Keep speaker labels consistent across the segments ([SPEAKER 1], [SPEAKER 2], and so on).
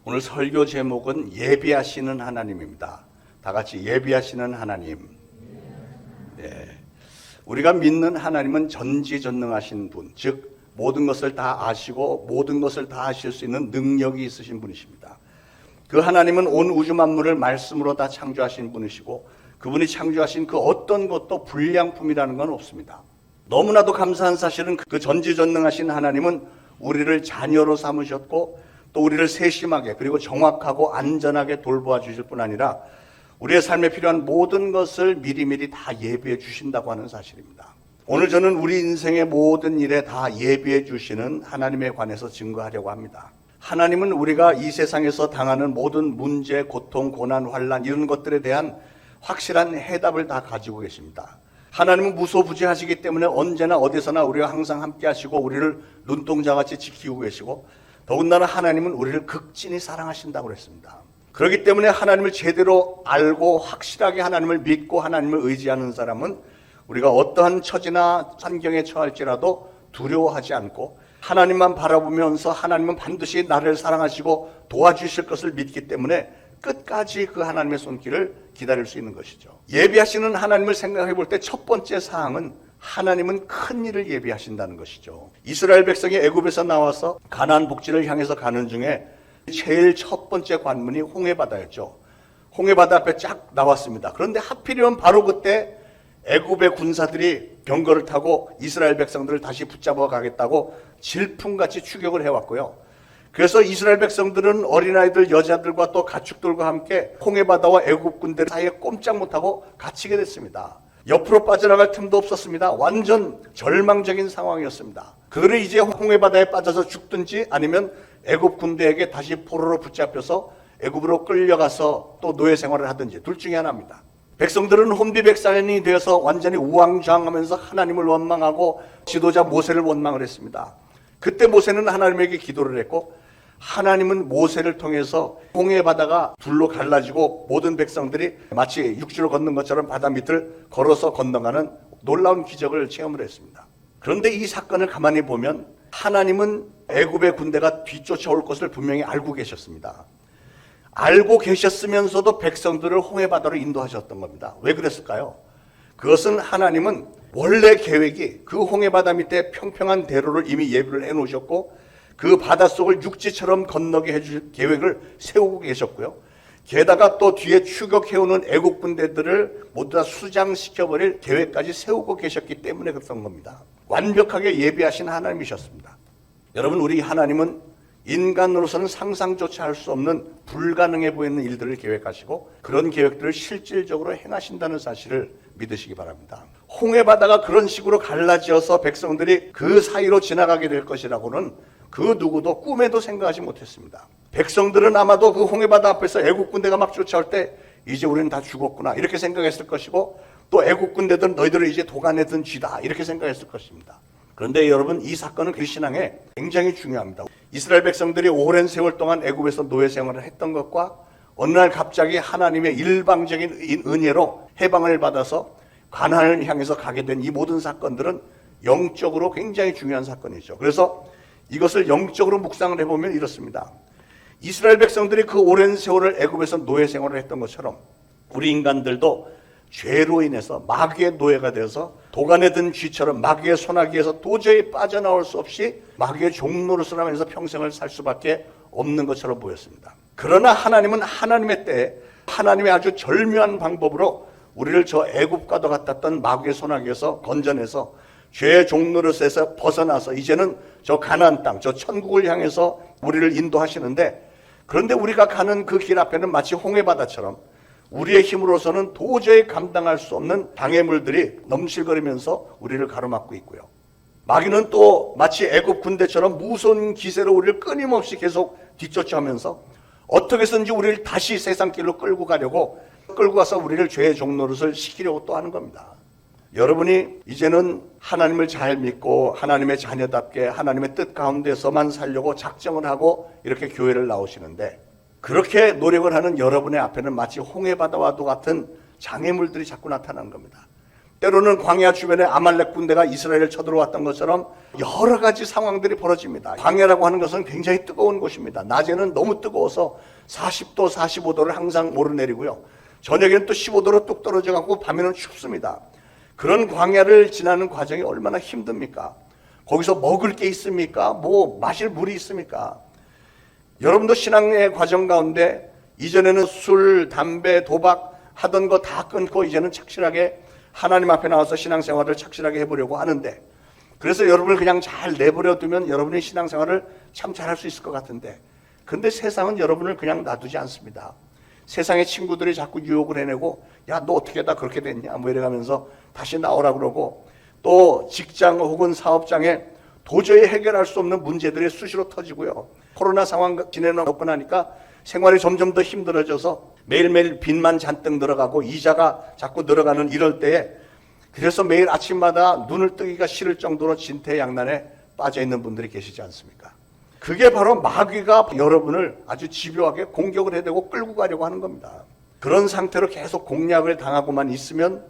[SPEAKER 1] 오늘 설교 제목은 예비하시는 하나님입니다. 다 같이 예비하시는 하나님. 네. 우리가 믿는 하나님은 전지전능하신 분, 즉 모든 것을 다 아시고 모든 것을 다 하실 수 있는 능력이 있으신 분이십니다. 그 하나님은 온 우주 만물을 말씀으로 다 창조하신 분이시고 그분이 창조하신 그 어떤 것도 불량품이라는 건 없습니다. 너무나도 감사한 사실은 그 전지전능하신 하나님은 우리를 자녀로 삼으셨고 또 우리를 세심하게 그리고 정확하고 안전하게 돌보아 주실 뿐 아니라 우리의 삶에 필요한 모든 것을 미리미리 다 예비해 주신다고 하는 사실입니다. 오늘 저는 우리 인생의 모든 일에 다 예비해 주시는 하나님에 관해서 증거하려고 합니다. 하나님은 우리가 이 세상에서 당하는 모든 문제, 고통, 고난, 환난 이런 것들에 대한 확실한 해답을 다 가지고 계십니다. 하나님은 무소부지하시기 때문에 언제나 어디서나 우리와 항상 함께 하시고 우리를 눈동자같이 지키고 계시고 더군다나 하나님은 우리를 극진히 사랑하신다고 그랬습니다. 그렇기 때문에 하나님을 제대로 알고 확실하게 하나님을 믿고 하나님을 의지하는 사람은 우리가 어떠한 처지나 환경에 처할지라도 두려워하지 않고 하나님만 바라보면서 하나님은 반드시 나를 사랑하시고 도와주실 것을 믿기 때문에 끝까지 그 하나님의 손길을 기다릴 수 있는 것이죠. 예비하시는 하나님을 생각해 볼 때 첫 번째 사항은 하나님은 큰 일을 예비하신다는 것이죠. 이스라엘 백성이 애굽에서 나와서 가나안 복지를 향해서 가는 중에 제일 첫 번째 관문이 홍해바다였죠. 홍해바다 앞에 쫙 나왔습니다. 그런데 하필이면 바로 그때 애굽의 군사들이 병거를 타고 이스라엘 백성들을 다시 붙잡아 가겠다고 질풍같이 추격을 해왔고요. 그래서 이스라엘 백성들은 어린아이들, 여자들과 또 가축들과 함께 홍해바다와 애굽 군대 사이에 꼼짝 못하고 갇히게 됐습니다. 옆으로 빠져나갈 틈도 없었습니다. 완전 절망적인 상황이었습니다. 그들은 이제 홍해바다에 빠져서 죽든지 아니면 애굽 군대에게 다시 포로로 붙잡혀서 애굽으로 끌려가서 또 노예 생활을 하든지 둘 중에 하나입니다. 백성들은 혼비백산이 되어서 완전히 우왕좌왕하면서 하나님을 원망하고 지도자 모세를 원망을 했습니다. 그때 모세는 하나님에게 기도를 했고 하나님은 모세를 통해서 홍해바다가 둘로 갈라지고 모든 백성들이 마치 육지로 걷는 것처럼 바다 밑을 걸어서 건너가는 놀라운 기적을 체험을 했습니다. 그런데 이 사건을 가만히 보면 하나님은 애굽의 군대가 뒤쫓아올 것을 분명히 알고 계셨습니다. 알고 계셨으면서도 백성들을 홍해바다로 인도하셨던 겁니다. 왜 그랬을까요? 그것은 하나님은 원래 계획이 그 홍해바다 밑에 평평한 대로를 이미 예비를 해놓으셨고 그 바닷속을 육지처럼 건너게 해줄 계획을 세우고 계셨고요. 게다가 또 뒤에 추격해오는 애국 군대들을 모두 다 수장시켜버릴 계획까지 세우고 계셨기 때문에 그랬던 겁니다. 완벽하게 예비하신 하나님이셨습니다. 여러분, 우리 하나님은 인간으로서는 상상조차 할 수 없는 불가능해 보이는 일들을 계획하시고 그런 계획들을 실질적으로 행하신다는 사실을 믿으시기 바랍니다. 홍해바다가 그런 식으로 갈라지어서 백성들이 그 사이로 지나가게 될 것이라고는 그 누구도 꿈에도 생각하지 못했습니다. 백성들은 아마도 그 홍해바다 앞에서 애국 군대가 막 쫓아올 때 이제 우리는 다 죽었구나 이렇게 생각했을 것이고 또 애국 군대들은 너희들을 이제 도가내던 쥐다 이렇게 생각했을 것입니다. 그런데 여러분, 이 사건은 우리 신앙에 굉장히 중요합니다. 이스라엘 백성들이 오랜 세월 동안 애굽에서 노예 생활을 했던 것과 어느 날 갑자기 하나님의 일방적인 은혜로 해방을 받아서 가나안을 향해서 가게 된 이 모든 사건들은 영적으로 굉장히 중요한 사건이죠. 그래서 이것을 영적으로 묵상을 해보면 이렇습니다. 이스라엘 백성들이 그 오랜 세월을 애굽에서 노예 생활을 했던 것처럼 우리 인간들도 죄로 인해서 마귀의 노예가 되어서 도간에 든 쥐처럼 마귀의 소나기에서 도저히 빠져나올 수 없이 마귀의 종노릇을 하면서 평생을 살 수밖에 없는 것처럼 보였습니다. 그러나 하나님은 하나님의 때에 하나님의 아주 절묘한 방법으로 우리를 저 애굽과도 같았던 마귀의 소나기에서 건져내서 죄의 종노릇에서 벗어나서 이제는 저 가나안 땅, 저 천국을 향해서 우리를 인도하시는데, 그런데 우리가 가는 그 길 앞에는 마치 홍해바다처럼 우리의 힘으로서는 도저히 감당할 수 없는 장애물들이 넘실거리면서 우리를 가로막고 있고요. 마귀는 또 마치 애굽 군대처럼 무서운 기세로 우리를 끊임없이 계속 뒤쫓아오면서 어떻게 해서든지 우리를 다시 세상 길로 끌고 가서 우리를 죄의 종노릇을 시키려고 또 하는 겁니다. 여러분이 이제는 하나님을 잘 믿고 하나님의 자녀답게 하나님의 뜻 가운데서만 살려고 작정을 하고 이렇게 교회를 나오시는데, 그렇게 노력을 하는 여러분의 앞에는 마치 홍해바다와도 같은 장애물들이 자꾸 나타나는 겁니다. 때로는 광야 주변에 아말렉 군대가 이스라엘을 쳐들어왔던 것처럼 여러 가지 상황들이 벌어집니다. 광야라고 하는 것은 굉장히 뜨거운 곳입니다. 낮에는 너무 뜨거워서 40도, 45도를 항상 오르내리고요. 저녁에는 또 15도로 뚝 떨어져갖고 밤에는 춥습니다. 그런 광야를 지나는 과정이 얼마나 힘듭니까? 거기서 먹을 게 있습니까? 뭐 마실 물이 있습니까? 여러분도 신앙의 과정 가운데 이전에는 술, 담배, 도박 하던 거 다 끊고 이제는 착실하게 하나님 앞에 나와서 신앙생활을 착실하게 해보려고 하는데, 그래서 여러분을 그냥 잘 내버려 두면 여러분의 신앙생활을 참 잘할 수 있을 것 같은데, 근데 세상은 여러분을 그냥 놔두지 않습니다. 세상의 친구들이 자꾸 유혹을 해내고, 야, 너 어떻게 다 그렇게 됐냐 뭐 이래가면서 다시 나오라 그러고, 또 직장 혹은 사업장에 도저히 해결할 수 없는 문제들이 수시로 터지고요. 코로나 상황 지내놓고 나니까 생활이 점점 더 힘들어져서 매일매일 빚만 잔뜩 늘어가고 이자가 자꾸 늘어가는 이럴 때에, 그래서 매일 아침마다 눈을 뜨기가 싫을 정도로 진퇴양난에 빠져 있는 분들이 계시지 않습니까? 그게 바로 마귀가 여러분을 아주 집요하게 공격을 해대고 끌고 가려고 하는 겁니다. 그런 상태로 계속 공략을 당하고만 있으면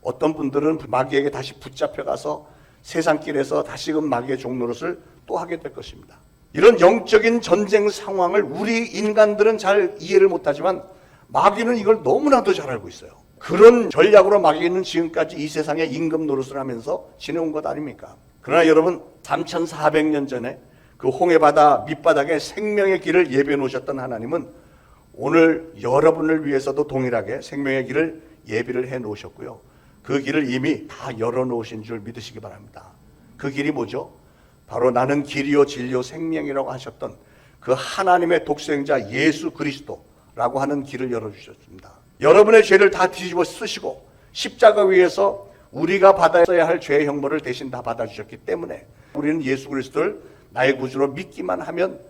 [SPEAKER 1] 어떤 분들은 마귀에게 다시 붙잡혀가서 세상길에서 다시금 마귀의 종노릇을 또 하게 될 것입니다. 이런 영적인 전쟁 상황을 우리 인간들은 잘 이해를 못하지만 마귀는 이걸 너무나도 잘 알고 있어요. 그런 전략으로 마귀는 지금까지 이 세상에 임금 노릇을 하면서 지내온 것 아닙니까? 그러나 여러분, 3400년 전에 그 홍해바다 밑바닥에 생명의 길을 예비해 놓으셨던 하나님은 오늘 여러분을 위해서도 동일하게 생명의 길을 예비를 해 놓으셨고요. 그 길을 이미 다 열어 놓으신 줄 믿으시기 바랍니다. 그 길이 뭐죠? 바로 나는 길이요 진리요 생명이라고 하셨던 그 하나님의 독생자 예수 그리스도라고 하는 길을 열어주셨습니다. 여러분의 죄를 다 뒤집어 쓰시고 십자가 위에서 우리가 받아야 할 죄의 형벌을 대신 다 받아주셨기 때문에 우리는 예수 그리스도를 나의 구주로 믿기만 하면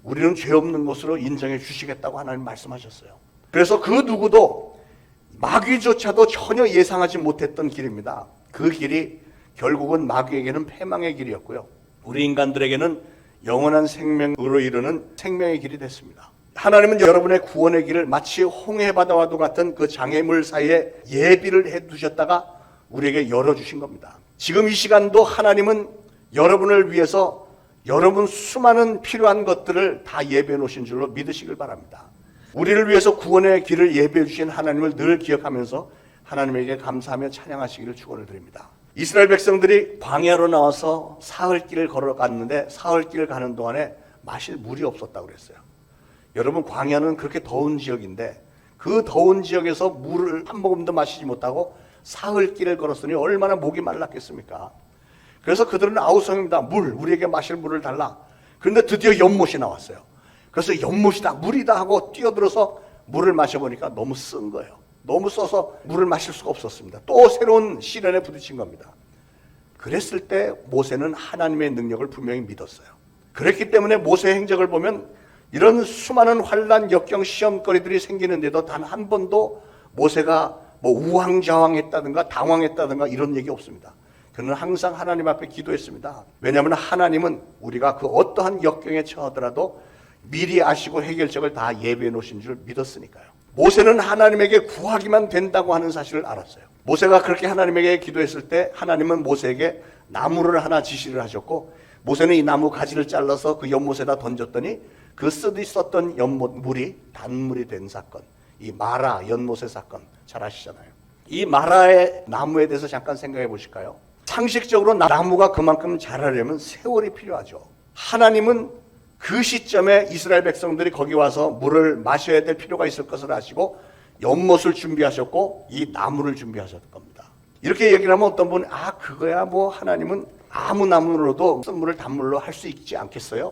[SPEAKER 1] 우리는 죄 없는 것으로 인정해 주시겠다고 하나님 말씀하셨어요. 그래서 그 누구도 마귀조차도 전혀 예상하지 못했던 길입니다. 그 길이 결국은 마귀에게는 패망의 길이었고요. 우리 인간들에게는 영원한 생명으로 이르는 생명의 길이 됐습니다. 하나님은 여러분의 구원의 길을 마치 홍해바다와도 같은 그 장애물 사이에 예비를 해두셨다가 우리에게 열어주신 겁니다. 지금 이 시간도 하나님은 여러분을 위해서 여러분 수많은 필요한 것들을 다 예비해 놓으신 줄로 믿으시길 바랍니다. 우리를 위해서 구원의 길을 예비해 주신 하나님을 늘 기억하면서 하나님에게 감사하며 찬양하시기를 축원을 드립니다. 이스라엘 백성들이 광야로 나와서 사흘길을 걸어갔는데 사흘길을 가는 동안에 마실 물이 없었다고 그랬어요. 여러분, 광야는 그렇게 더운 지역인데 그 더운 지역에서 물을 한 모금도 마시지 못하고 사흘길을 걸었으니 얼마나 목이 말랐겠습니까? 그래서 그들은 아우성입니다. 우리에게 마실 물을 달라. 그런데 드디어 연못이 나왔어요. 그래서 연못이다, 물이다 하고 뛰어들어서 물을 마셔보니까 너무 쓴 거예요. 너무 써서 물을 마실 수가 없었습니다. 또 새로운 시련에 부딪힌 겁니다. 그랬을 때 모세는 하나님의 능력을 분명히 믿었어요. 그랬기 때문에 모세의 행적을 보면 이런 수많은 환난, 역경, 시험거리들이 생기는데도 단 한 번도 모세가 뭐 우왕좌왕했다든가 당황했다든가 이런 얘기 없습니다. 그는 항상 하나님 앞에 기도했습니다. 왜냐하면 하나님은 우리가 그 어떠한 역경에 처하더라도 미리 아시고 해결책을 다 예비해 놓으신 줄 믿었으니까요. 모세는 하나님에게 구하기만 된다고 하는 사실을 알았어요. 모세가 그렇게 하나님에게 기도했을 때 하나님은 모세에게 나무를 하나 지시를 하셨고, 모세는 이 나무 가지를 잘라서 그 연못에다 던졌더니 그 쓰디 썼던 연못 물이 단물이 된 사건, 이 마라 연못의 사건 잘 아시잖아요. 이 마라의 나무에 대해서 잠깐 생각해 보실까요? 상식적으로 나무가 그만큼 자라려면 세월이 필요하죠. 하나님은 그 시점에 이스라엘 백성들이 거기 와서 물을 마셔야 될 필요가 있을 것을 아시고 연못을 준비하셨고 이 나무를 준비하셨을 겁니다. 이렇게 얘기를 하면 어떤 분은 그거야 뭐 하나님은 아무 나무로도 쓴물을 단물로 할 수 있지 않겠어요?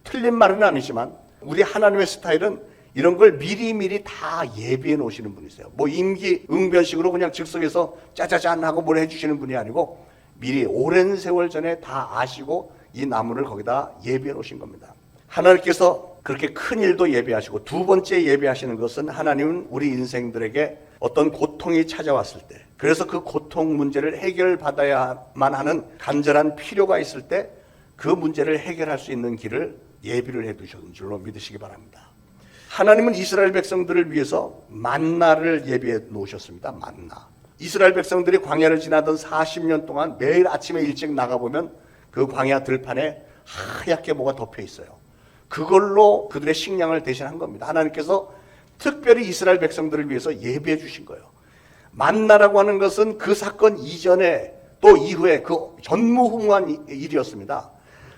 [SPEAKER 1] 틀린 말은 아니지만 우리 하나님의 스타일은 이런 걸 미리미리 다 예비해 놓으시는 분이세요. 뭐 임기응변식으로 그냥 즉석에서 짜자잔 하고 뭘 해주시는 분이 아니고 미리 오랜 세월 전에 다 아시고 이 나무를 거기다 예비해 놓으신 겁니다. 하나님께서 그렇게 큰 일도 예비하시고 두 번째 예비하시는 것은 하나님은 우리 인생들에게 어떤 고통이 찾아왔을 때, 그래서 그 고통 문제를 해결받아야만 하는 간절한 필요가 있을 때 그 문제를 해결할 수 있는 길을 예비를 해두신 줄로 믿으시기 바랍니다. 하나님은 이스라엘 백성들을 위해서 만나를 예비해 놓으셨습니다. 만나. 이스라엘 백성들이 광야를 지나던 40년 동안 매일 아침에 일찍 나가보면 그 광야 들판에 하얗게 뭐가 덮여 있어요. 그걸로 그들의 식량을 대신한 겁니다. 하나님께서 특별히 이스라엘 백성들을 위해서 예비해 주신 거예요. 만나라고 하는 것은 그 사건 이전에 또 이후에 그 전무후무한 일이었습니다.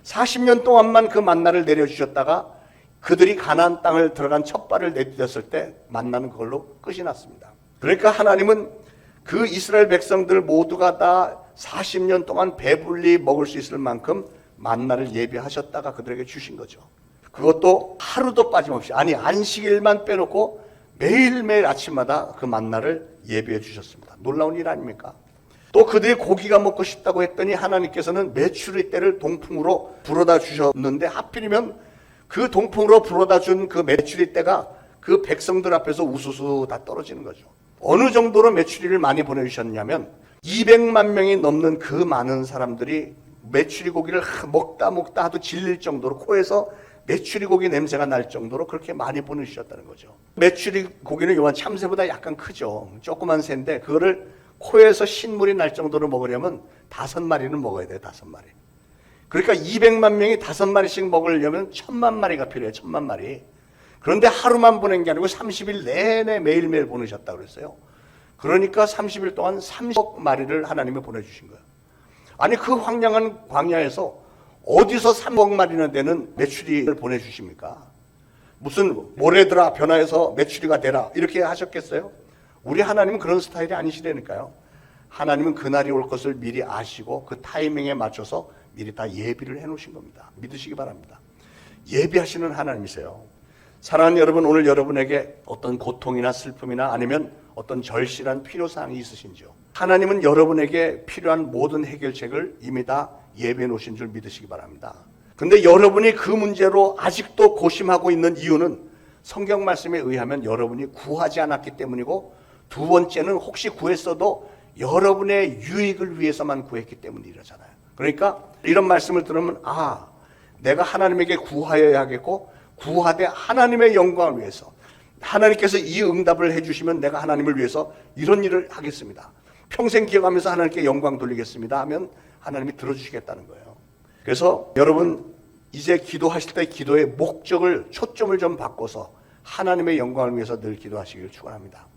[SPEAKER 1] 40년 동안만 그 만나를 내려주셨다가 그들이 가나안 땅을 들어간 첫 발을 내딛었을 때 만나는 그걸로 끝이 났습니다. 그러니까 하나님은 그 이스라엘 백성들 모두가 다 40년 동안 배불리 먹을 수 있을 만큼 만나를 예비하셨다가 그들에게 주신 거죠. 그것도 하루도 빠짐없이, 아니 안식일만 빼놓고 매일매일 아침마다 그 만나를 예비해 주셨습니다. 놀라운 일 아닙니까? 또 그들이 고기가 먹고 싶다고 했더니 하나님께서는 메추리 떼를 동풍으로 불어다 주셨는데 하필이면 그 동풍으로 불어다 준 그 메추리 떼가 그 백성들 앞에서 우수수 다 떨어지는 거죠. 어느 정도로 메추리를 많이 보내주셨냐면 200만 명이 넘는 그 많은 사람들이 메추리 고기를 먹다 하도 질릴 정도로 코에서 메추리 고기 냄새가 날 정도로 그렇게 많이 보내주셨다는 거죠. 메추리 고기는 요한 참새보다 약간 크죠. 조그만 새인데 그거를 코에서 신물이 날 정도로 먹으려면 5마리는 먹어야 돼요. 5마리. 그러니까 200만 명이 5마리씩 먹으려면 1000만 마리가 필요해요. 1000만 마리. 그런데 하루만 보낸 게 아니고 30일 내내 매일매일 보내셨다고 그랬어요. 그러니까 30일 동안 30억 마리를 하나님이 보내주신 거예요. 아니 그 황량한 광야에서 어디서 3억 마리나 되는 메추리를 보내주십니까? 무슨 모래들아 변화해서 메추리가 되라 이렇게 하셨겠어요? 우리 하나님은 그런 스타일이 아니시라니까요. 하나님은 그날이 올 것을 미리 아시고 그 타이밍에 맞춰서 미리 다 예비를 해놓으신 겁니다. 믿으시기 바랍니다. 예비하시는 하나님이세요. 사랑하는 여러분, 오늘 여러분에게 어떤 고통이나 슬픔이나 아니면 어떤 절실한 필요사항이 있으신지요? 하나님은 여러분에게 필요한 모든 해결책을 이미 다 예비해 놓으신 줄 믿으시기 바랍니다. 근데 여러분이 그 문제로 아직도 고심하고 있는 이유는 성경 말씀에 의하면 여러분이 구하지 않았기 때문이고, 두 번째는 혹시 구했어도 여러분의 유익을 위해서만 구했기 때문이라잖아요. 그러니까 이런 말씀을 들으면 내가 하나님에게 구하여야 하겠고, 구하되 하나님의 영광을 위해서, 하나님께서 이 응답을 해주시면 내가 하나님을 위해서 이런 일을 하겠습니다, 평생 기억하면서 하나님께 영광 돌리겠습니다 하면 하나님이 들어주시겠다는 거예요. 그래서 여러분 이제 기도하실 때 기도의 목적을, 초점을 좀 바꿔서 하나님의 영광을 위해서 늘 기도하시길 축원합니다.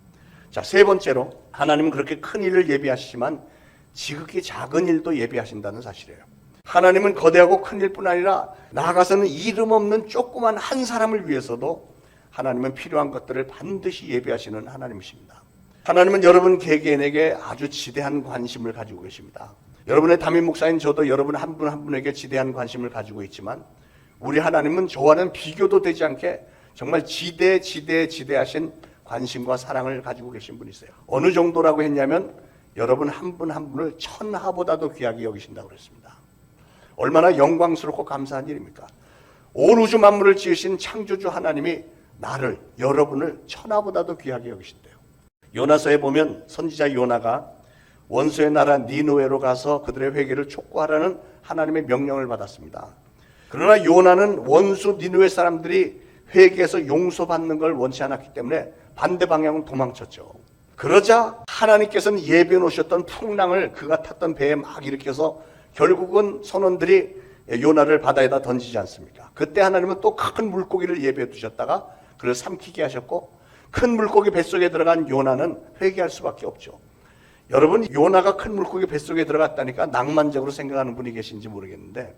[SPEAKER 1] 자, 세 번째로 하나님은 그렇게 큰 일을 예비하시지만 지극히 작은 일도 예비하신다는 사실이에요. 하나님은 거대하고 큰 일뿐 아니라 나아가서는 이름 없는 조그만 한 사람을 위해서도 하나님은 필요한 것들을 반드시 예비하시는 하나님이십니다. 하나님은 여러분 개개인에게 아주 지대한 관심을 가지고 계십니다. 여러분의 담임 목사인 저도 여러분 한 분 한 분에게 지대한 관심을 가지고 있지만 우리 하나님은 저와는 비교도 되지 않게 정말 지대하신 관심과 사랑을 가지고 계신 분이세요. 어느 정도라고 했냐면 여러분 한 분 한 분을 천하보다도 귀하게 여기신다고 그랬습니다. 얼마나 영광스럽고 감사한 일입니까? 온 우주 만물을 지으신 창조주 하나님이 나를, 여러분을 천하보다도 귀하게 여기신대요. 요나서에 보면 선지자 요나가 원수의 나라 니느웨로 가서 그들의 회개를 촉구하라는 하나님의 명령을 받았습니다. 그러나 요나는 원수 니느웨 사람들이 회개해서 용서받는 걸 원치 않았기 때문에 반대 방향으로 도망쳤죠. 그러자 하나님께서는 예비해 놓으셨던 풍랑을 그가 탔던 배에 막 일으켜서 결국은 선원들이 요나를 바다에다 던지지 않습니까? 그때 하나님은 또 큰 물고기를 예비해 두셨다가 그를 삼키게 하셨고, 큰 물고기 뱃속에 들어간 요나는 회개할 수밖에 없죠. 여러분, 요나가 큰 물고기 뱃속에 들어갔다니까 낭만적으로 생각하는 분이 계신지 모르겠는데,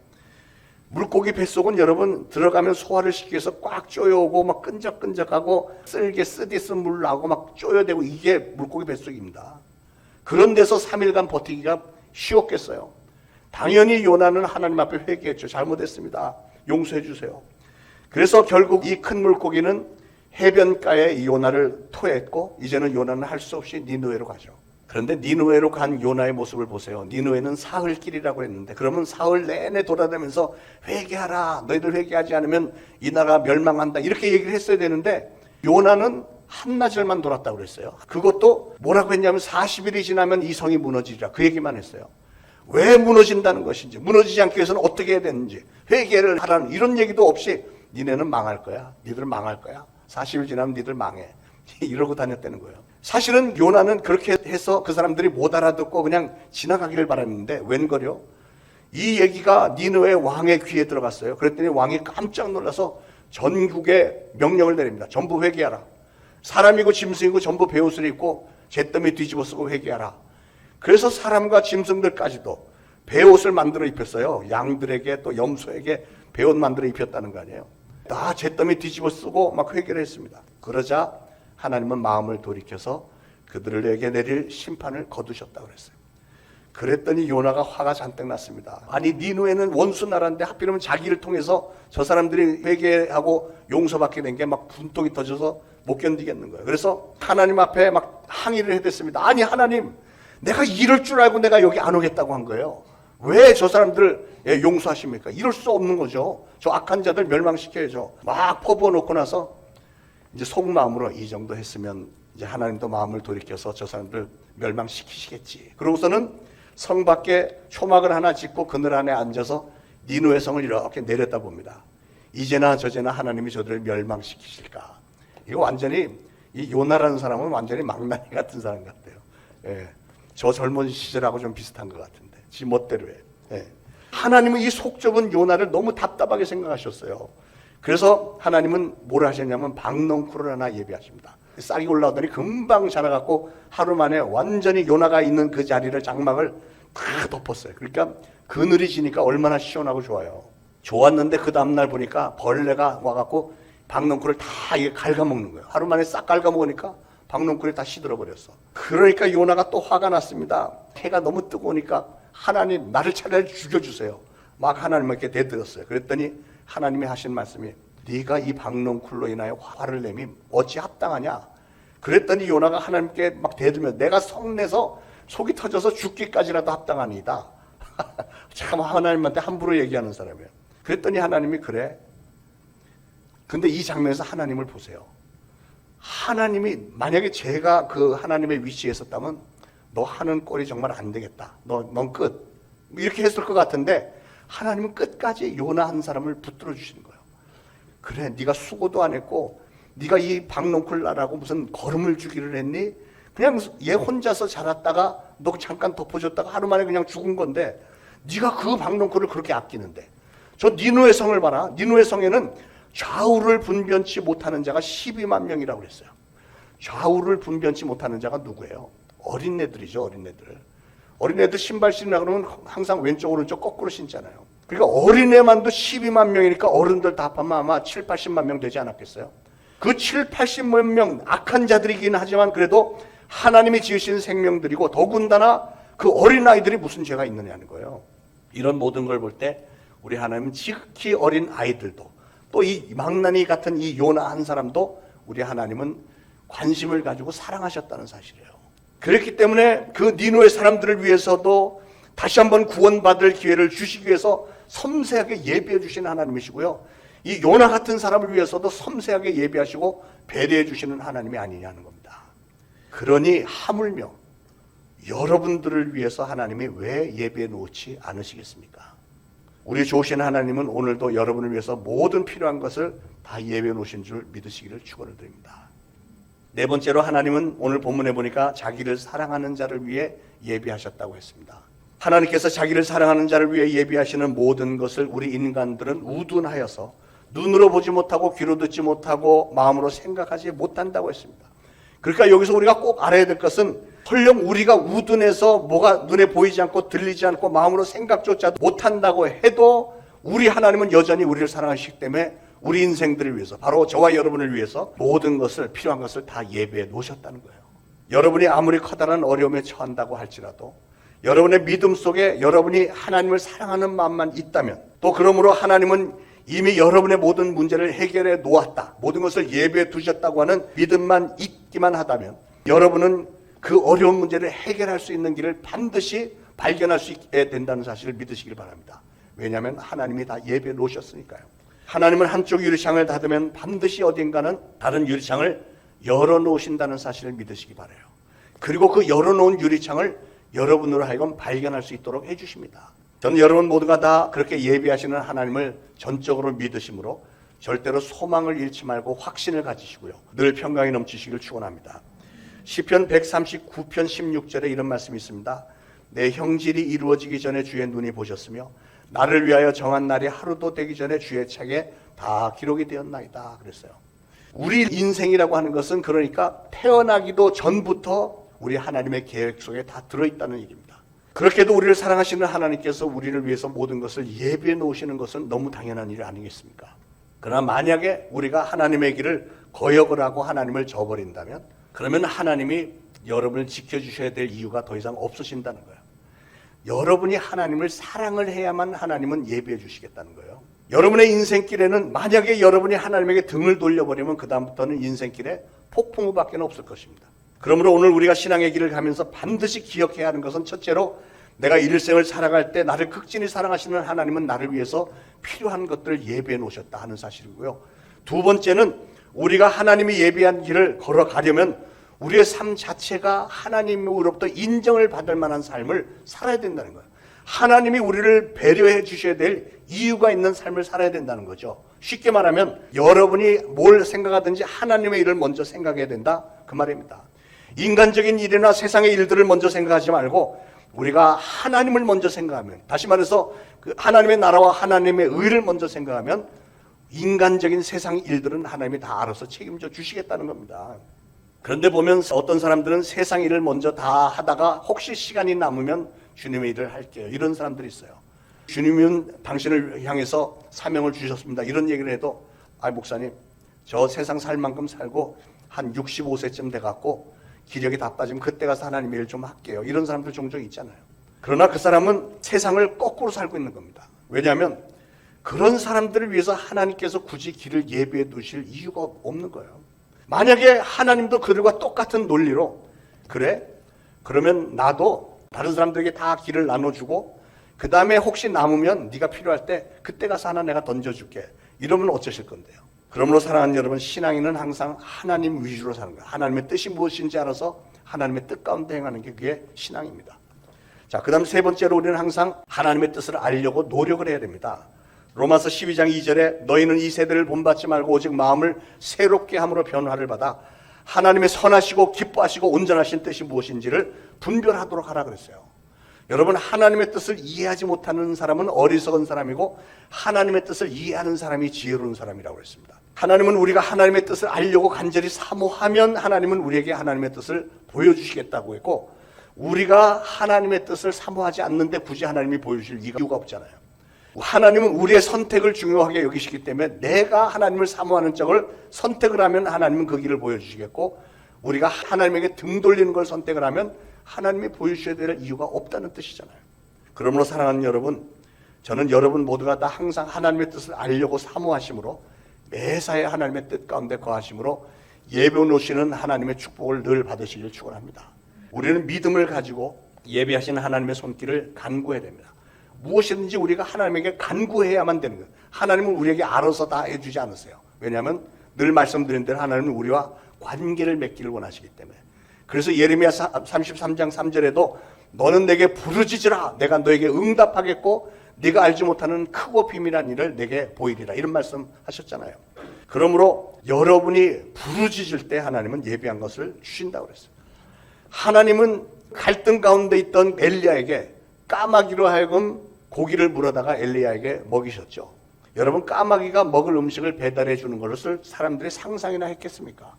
[SPEAKER 1] 물고기 뱃속은 여러분 들어가면 소화를 시키기 위해서 꽉 쪼여오고 막 끈적끈적하고 쓸개 쓰디쓴 물 나고 막 쪼여대고, 이게 물고기 뱃속입니다. 그런 데서 3일간 버티기가 쉬웠겠어요? 당연히 요나는 하나님 앞에 회개했죠. 잘못했습니다, 용서해 주세요. 그래서 결국 이 큰 물고기는 해변가에 이 요나를 토했고, 이제는 요나는 할 수 없이 니느웨로 가죠. 그런데 니느웨로 간 요나의 모습을 보세요. 니느웨는 사흘길이라고 했는데, 그러면 사흘 내내 돌아다니면서 회개하라, 너희들 회개하지 않으면 이 나라 멸망한다, 이렇게 얘기를 했어야 되는데 요나는 한나절만 돌았다고 그랬어요. 그것도 뭐라고 했냐면 40일이 지나면 이 성이 무너지리라, 그 얘기만 했어요. 왜 무너진다는 것인지, 무너지지 않기 위해서는 어떻게 해야 되는지, 회개를 하라는 이런 얘기도 없이 니네는 망할 거야, 니들 망할 거야, 40일 지나면 니들 망해, 이러고 다녔다는 거예요. 사실은 요나는 그렇게 해서 그 사람들이 못 알아듣고 그냥 지나가기를 바랐는데 웬걸요? 이 얘기가 니느웨 왕의 귀에 들어갔어요. 그랬더니 왕이 깜짝 놀라서 전국에 명령을 내립니다. 전부 회개하라. 사람이고 짐승이고 전부 베옷을 입고 잿더미 뒤집어 쓰고 회개하라. 그래서 사람과 짐승들까지도 베옷을 만들어 입혔어요. 양들에게 또 염소에게 베옷 만들어 입혔다는 거 아니에요. 다 잿더미 뒤집어 쓰고 막 회개를 했습니다. 그러자 하나님은 마음을 돌이켜서 그들에게 내릴 심판을 거두셨다고 그랬어요. 그랬더니 요나가 화가 잔뜩 났습니다. 아니 니누에는 원수 나라인데 하필이면 자기를 통해서 저 사람들이 회개하고 용서받게 된 게 막 분통이 터져서 못 견디겠는 거예요. 그래서 하나님 앞에 막 항의를 해댔습니다. 아니 하나님, 내가 이럴 줄 알고 내가 여기 안 오겠다고 한 거예요. 왜 저 사람들 용서하십니까? 이럴 수 없는 거죠. 저 악한 자들 멸망시켜야죠. 막 퍼부어 놓고 나서 이제 속마음으로 이 정도 했으면 이제 하나님도 마음을 돌이켜서 저 사람들 멸망시키시겠지. 그러고서는 성 밖에 초막을 하나 짓고 그늘 안에 앉아서 니누의 성을 이렇게 내려다봅니다. 이제나 저제나 하나님이 저들을 멸망시키실까. 이거 완전히 이 요나라는 사람은 완전히 망나니 같은 사람 같아요. 예. 저 젊은 시절하고 좀 비슷한 것 같은데 지 멋대로 해. 예. 하나님은 이 속 좁은 요나를 너무 답답하게 생각하셨어요. 그래서 하나님은 뭘 하셨냐면 박넝쿨을 하나 예비하십니다. 싹이 올라오더니 금방 자라갖고 하루 만에 완전히 요나가 있는 그 자리를 장막을 다 덮었어요. 그러니까 그늘이 지니까 얼마나 시원하고 좋아요. 좋았는데 그 다음날 보니까 벌레가 와갖고 박넝쿨을 다 이게 갉아먹는 거예요. 하루 만에 싹 갉아먹으니까 박넝쿨이 다 시들어버렸어. 그러니까 요나가 또 화가 났습니다. 해가 너무 뜨거우니까 하나님 나를 차라리 죽여주세요. 막 하나님께 대들었어요. 그랬더니 하나님이 하신 말씀이 네가 이 박넝쿨로 인하여 화를 내미 어찌 합당하냐. 그랬더니 요나가 하나님께 막 대들면 내가 성내서 속이 터져서 죽기까지라도 합당하니이다. 참 하나님한테 함부로 얘기하는 사람이에요. 그랬더니 하나님이 그래. 근데 이 장면에서 하나님을 보세요. 하나님이 만약에 제가 그 하나님의 위치에 있었다면 너 하는 꼴이 정말 안 되겠다. 넌 끝. 이렇게 했을 것 같은데 하나님은 끝까지 요나 한 사람을 붙들어 주시는 거예요. 그래, 네가 수고도 안 했고 네가 이 박넝쿨 나라고 무슨 걸음을 주기를 했니? 그냥 얘 혼자서 자랐다가 너 잠깐 덮어줬다가 하루 만에 그냥 죽은 건데 네가 그 박넝쿨을 그렇게 아끼는데 저 니누의 성을 봐라. 니누의 성에는 좌우를 분변치 못하는 자가 12만 명이라고 그랬어요. 좌우를 분변치 못하는 자가 누구예요? 어린애들이죠. 어린애들 신발 신으라 그러면 항상 왼쪽 오른쪽 거꾸로 신잖아요. 그러니까 어린애만도 12만 명이니까 어른들 다 합하면 아마 7, 80만 명 되지 않았겠어요? 그 7, 80만 명 악한 자들이긴 하지만 그래도 하나님이 지으신 생명들이고 더군다나 그 어린아이들이 무슨 죄가 있느냐는 거예요. 이런 모든 걸 볼 때 우리 하나님은 지극히 어린 아이들도 또 이 망나니 같은 이 요나 한 사람도 우리 하나님은 관심을 가지고 사랑하셨다는 사실이에요. 그렇기 때문에 그 니누의 사람들을 위해서도 다시 한번 구원받을 기회를 주시기 위해서 섬세하게 예비해 주신 하나님이시고요. 이 요나 같은 사람을 위해서도 섬세하게 예비하시고 배려해 주시는 하나님이 아니냐는 겁니다. 그러니 하물며 여러분들을 위해서 하나님이 왜 예비해 놓지 않으시겠습니까? 우리 좋으신 하나님은 오늘도 여러분을 위해서 모든 필요한 것을 다 예비해 놓으신 줄 믿으시기를 축원을 드립니다. 네 번째로 하나님은 오늘 본문에 보니까 자기를 사랑하는 자를 위해 예비하셨다고 했습니다. 하나님께서 자기를 사랑하는 자를 위해 예비하시는 모든 것을 우리 인간들은 우둔하여서 눈으로 보지 못하고 귀로 듣지 못하고 마음으로 생각하지 못한다고 했습니다. 그러니까 여기서 우리가 꼭 알아야 될 것은 설령 우리가 우둔해서 뭐가 눈에 보이지 않고 들리지 않고 마음으로 생각조차 못한다고 해도 우리 하나님은 여전히 우리를 사랑하시기 때문에 우리 인생들을 위해서 바로 저와 여러분을 위해서 모든 것을 필요한 것을 다 예배해 놓으셨다는 거예요. 여러분이 아무리 커다란 어려움에 처한다고 할지라도 여러분의 믿음 속에 여러분이 하나님을 사랑하는 마음만 있다면 또 그러므로 하나님은 이미 여러분의 모든 문제를 해결해 놓았다. 모든 것을 예배해 두셨다고 하는 믿음만 있기만 하다면 여러분은 그 어려운 문제를 해결할 수 있는 길을 반드시 발견할 수 있게 된다는 사실을 믿으시길 바랍니다. 왜냐하면 하나님이 다 예배해 놓으셨으니까요. 하나님은 한쪽 유리창을 닫으면 반드시 어딘가는 다른 유리창을 열어놓으신다는 사실을 믿으시기 바라요. 그리고 그 열어놓은 유리창을 여러분으로 하여금 발견할 수 있도록 해주십니다. 저는 여러분 모두가 다 그렇게 예비하시는 하나님을 전적으로 믿으심으로 절대로 소망을 잃지 말고 확신을 가지시고요. 늘 평강이 넘치시길 축원합니다. 시편 139편 16절에 이런 말씀이 있습니다. 내 형질이 이루어지기 전에 주의 눈이 보셨으며 나를 위하여 정한 날이 하루도 되기 전에 주의 책에 다 기록이 되었나이다 그랬어요. 우리 인생이라고 하는 것은 그러니까 태어나기도 전부터 우리 하나님의 계획 속에 다 들어있다는 얘기입니다. 그렇게도 우리를 사랑하시는 하나님께서 우리를 위해서 모든 것을 예비해 놓으시는 것은 너무 당연한 일 아니겠습니까? 그러나 만약에 우리가 하나님의 길을 거역을 하고 하나님을 저버린다면 그러면 하나님이 여러분을 지켜주셔야 될 이유가 더 이상 없으신다는 거예요. 여러분이 하나님을 사랑을 해야만 하나님은 예비해 주시겠다는 거예요. 여러분의 인생길에는 만약에 여러분이 하나님에게 등을 돌려버리면 그 다음부터는 인생길에 폭풍우밖에 없을 것입니다. 그러므로 오늘 우리가 신앙의 길을 가면서 반드시 기억해야 하는 것은 첫째로 내가 일생을 살아갈 때 나를 극진히 사랑하시는 하나님은 나를 위해서 필요한 것들을 예비해 놓으셨다 하는 사실이고요. 두 번째는 우리가 하나님이 예비한 길을 걸어가려면 우리의 삶 자체가 하나님으로부터 인정을 받을 만한 삶을 살아야 된다는 거예요. 하나님이 우리를 배려해 주셔야 될 이유가 있는 삶을 살아야 된다는 거죠. 쉽게 말하면 여러분이 뭘 생각하든지 하나님의 일을 먼저 생각해야 된다 그 말입니다. 인간적인 일이나 세상의 일들을 먼저 생각하지 말고 우리가 하나님을 먼저 생각하면, 다시 말해서 그 하나님의 나라와 하나님의 의를 먼저 생각하면 인간적인 세상 일들은 하나님이 다 알아서 책임져 주시겠다는 겁니다. 그런데 보면 어떤 사람들은 세상 일을 먼저 다 하다가 혹시 시간이 남으면 주님의 일을 할게요, 이런 사람들이 있어요. 주님은 당신을 향해서 사명을 주셨습니다, 이런 얘기를 해도 목사님 저 세상 살 만큼 살고 한 65세쯤 돼갖고 기력이 다 빠지면 그때 가서 하나님의 일 좀 할게요, 이런 사람들 종종 있잖아요. 그러나 그 사람은 세상을 거꾸로 살고 있는 겁니다. 왜냐하면 그런 사람들을 위해서 하나님께서 굳이 길을 예비해 두실 이유가 없는 거예요. 만약에 하나님도 그들과 똑같은 논리로 그래? 그러면 나도 다른 사람들에게 다 길을 나눠주고 그 다음에 혹시 남으면 네가 필요할 때 그때 가서 하나 내가 던져줄게, 이러면 어쩌실 건데요? 그러므로 사랑하는 여러분, 신앙인은 항상 하나님 위주로 사는 거예요. 하나님의 뜻이 무엇인지 알아서 하나님의 뜻 가운데 행하는 게 그게 신앙입니다. 자, 그 다음 세 번째로 우리는 항상 하나님의 뜻을 알려고 노력을 해야 됩니다. 로마서 12장 2절에 너희는 이 세대를 본받지 말고 오직 마음을 새롭게 함으로 변화를 받아 하나님의 선하시고 기뻐하시고 온전하신 뜻이 무엇인지를 분별하도록 하라 그랬어요. 여러분, 하나님의 뜻을 이해하지 못하는 사람은 어리석은 사람이고 하나님의 뜻을 이해하는 사람이 지혜로운 사람이라고 그랬습니다. 하나님은 우리가 하나님의 뜻을 알려고 간절히 사모하면 하나님은 우리에게 하나님의 뜻을 보여주시겠다고 했고, 우리가 하나님의 뜻을 사모하지 않는데 굳이 하나님이 보여주실 이유가 없잖아요. 하나님은 우리의 선택을 중요하게 여기시기 때문에 내가 하나님을 사모하는 쪽을 선택을 하면 하나님은 그 길을 보여주시겠고, 우리가 하나님에게 등 돌리는 걸 선택을 하면 하나님이 보여주셔야 될 이유가 없다는 뜻이잖아요. 그러므로 사랑하는 여러분, 저는 여러분 모두가 다 항상 하나님의 뜻을 알려고 사모하심으로 매사에 하나님의 뜻 가운데 거하심으로 예배 놓으시는 하나님의 축복을 늘 받으시길 축원합니다. 우리는 믿음을 가지고 예배하시는 하나님의 손길을 간구해야 됩니다. 무엇이든지 우리가 하나님에게 간구해야만 되는 거예요. 하나님은 우리에게 알아서 다 해주지 않으세요. 왜냐하면 늘 말씀드린 대로 하나님은 우리와 관계를 맺기를 원하시기 때문에. 그래서 예레미야 33장 3절에도 너는 내게 부르짖으라 내가 너에게 응답하겠고 네가 알지 못하는 크고 비밀한 일을 내게 보이리라, 이런 말씀 하셨잖아요. 그러므로 여러분이 부르짖을 때 하나님은 예비한 것을 주신다고 그랬어요. 하나님은 갈등 가운데 있던 엘리야에게 까마귀로 하여금 고기를 물어다가 엘리야에게 먹이셨죠. 여러분, 까마귀가 먹을 음식을 배달해 주는 것을 사람들이 상상이나 했겠습니까?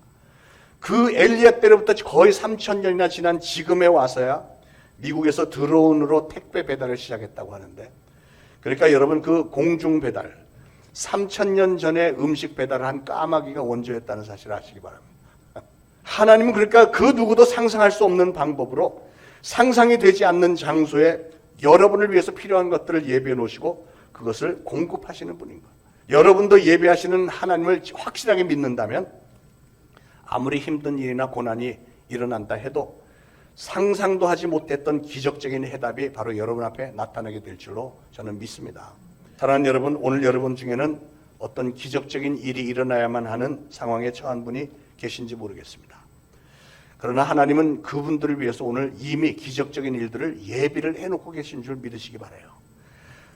[SPEAKER 1] 그 엘리야 때로부터 거의 3,000년이나 지난 지금에 와서야 미국에서 드론으로 택배 배달을 시작했다고 하는데, 그러니까 여러분, 그 공중 배달 3,000년 전에 음식 배달을 한 까마귀가 원조였다는 사실을 아시기 바랍니다. 하나님은 그러니까 그 누구도 상상할 수 없는 방법으로 상상이 되지 않는 장소에 여러분을 위해서 필요한 것들을 예비해 놓으시고 그것을 공급하시는 분인 거예요. 여러분도 예배하시는 하나님을 확실하게 믿는다면 아무리 힘든 일이나 고난이 일어난다 해도 상상도 하지 못했던 기적적인 해답이 바로 여러분 앞에 나타나게 될 줄로 저는 믿습니다. 사랑하는 여러분, 오늘 여러분 중에는 어떤 기적적인 일이 일어나야만 하는 상황에 처한 분이 계신지 모르겠습니다. 그러나 하나님은 그분들을 위해서 오늘 이미 기적적인 일들을 예비를 해놓고 계신 줄 믿으시기 바라요.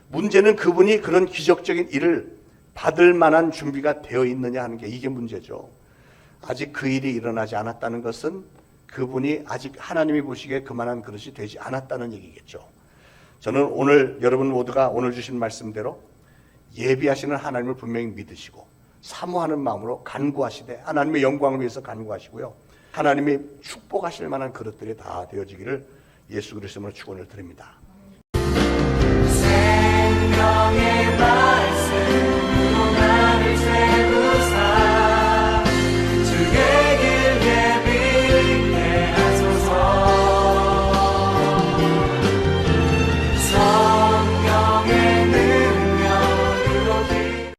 [SPEAKER 1] 문제는 그분이 그런 기적적인 일을 받을 만한 준비가 되어 있느냐 하는 게 이게 문제죠. 아직 그 일이 일어나지 않았다는 것은 그분이 아직 하나님이 보시기에 그만한 그릇이 되지 않았다는 얘기겠죠. 저는 오늘 여러분 모두가 오늘 주신 말씀대로 예비하시는 하나님을 분명히 믿으시고 사모하는 마음으로 간구하시되 하나님의 영광을 위해서 간구하시고요. 하나님이 축복하실 만한 그릇들이 다 되어지기를 예수 그리스도로 축원을 드립니다.